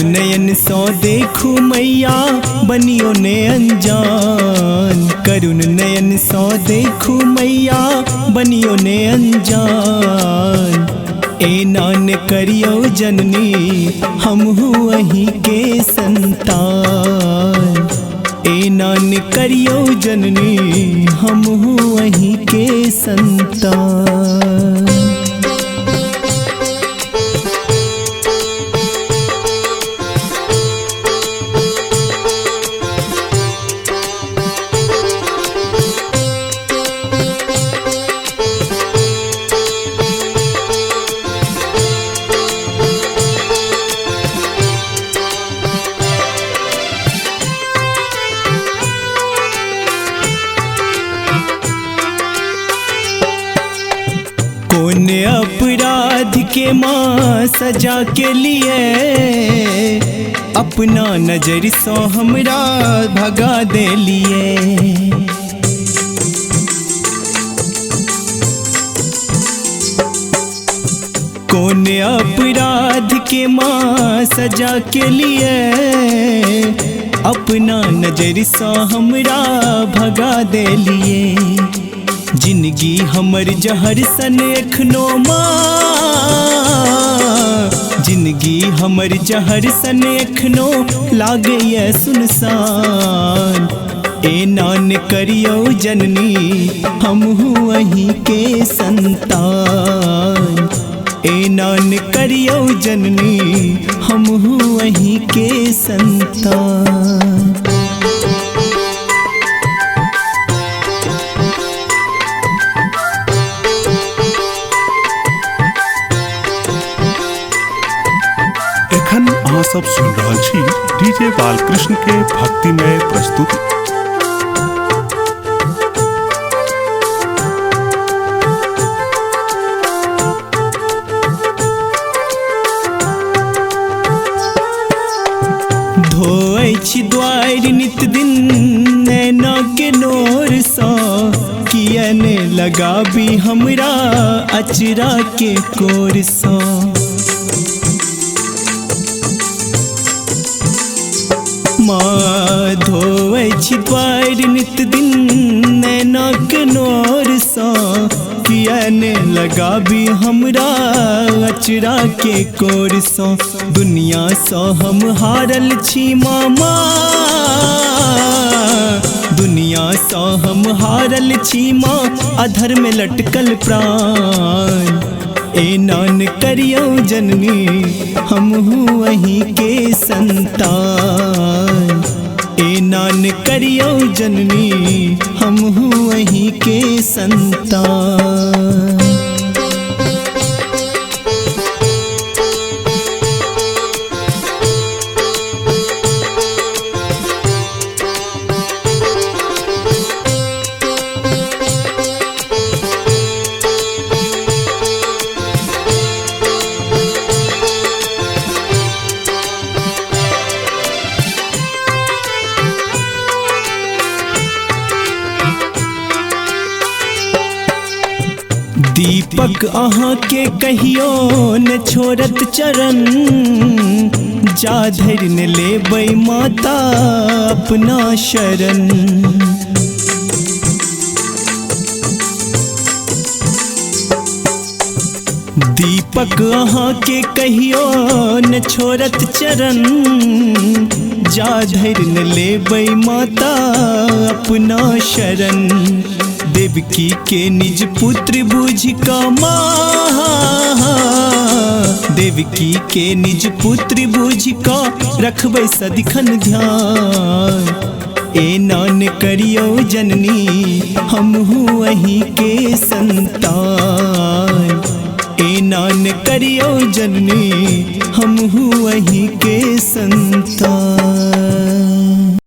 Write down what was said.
नयन सो देखू मैया बनियो ने अनजान। करुण नयन सो देखू मैया बनियो ने अनजान। ए नान करियो जननी हमहू वहीं के संतान। ए नान करियो जननी हमहू वहीं के संतान। कौन अपराध के माँ सजा के लिए अपना नजर सो हमरा भगा दे लिए। कौन अपराध के माँ सजा के लिए अपना नजर सो हमरा भगा दे लिए। जिंदगी हमर जहर सन एखनो माँ, जिंदगी हमर जहर सन एखनो लागैए सुनसान। ए नान करियो जननी हमहू वहीं के संतान। ए नान करियो जननी हमहू वहीं के संतान। एखन अहाँ सब सुन रहल छी डीजे बालकृष्ण के भक्तिमय प्रस्तुति। धोए छी द्वार नित दिन नैना के नोर सा। किया ने लगाबी हमरा अचरा के कोर सा। माँ धोए छी द्वार नित दिन नैना के नोर सा। किया ने लगाबी हमरा अचरा के कोर सा। दुनिया सा हम हारल छी मामा, दुनिया सा हम हारल छी माँ अधर में लटकल प्राण। ए नान करियो जननी हमहू वहीं के संतान। ए नान करियो जननी हमहू वहीं के संतान। दीपक अहाँ के कहियो न छोड़त चरण। जा धरि न लेबै माता अपना शरण। दीपक अहाँ के कहियो न छोड़त चरण। जा धरि न लेबै माता अपना शरण। देवकी के निज पुत्र बुझ का माँ, देवकी के निज पुत्र बुझ का रखबै सदिखन ध्यान। ए नान करियो जननी हमहू वहीं के संतान। ए नान करियो जननी हमहू वहीं के संतान।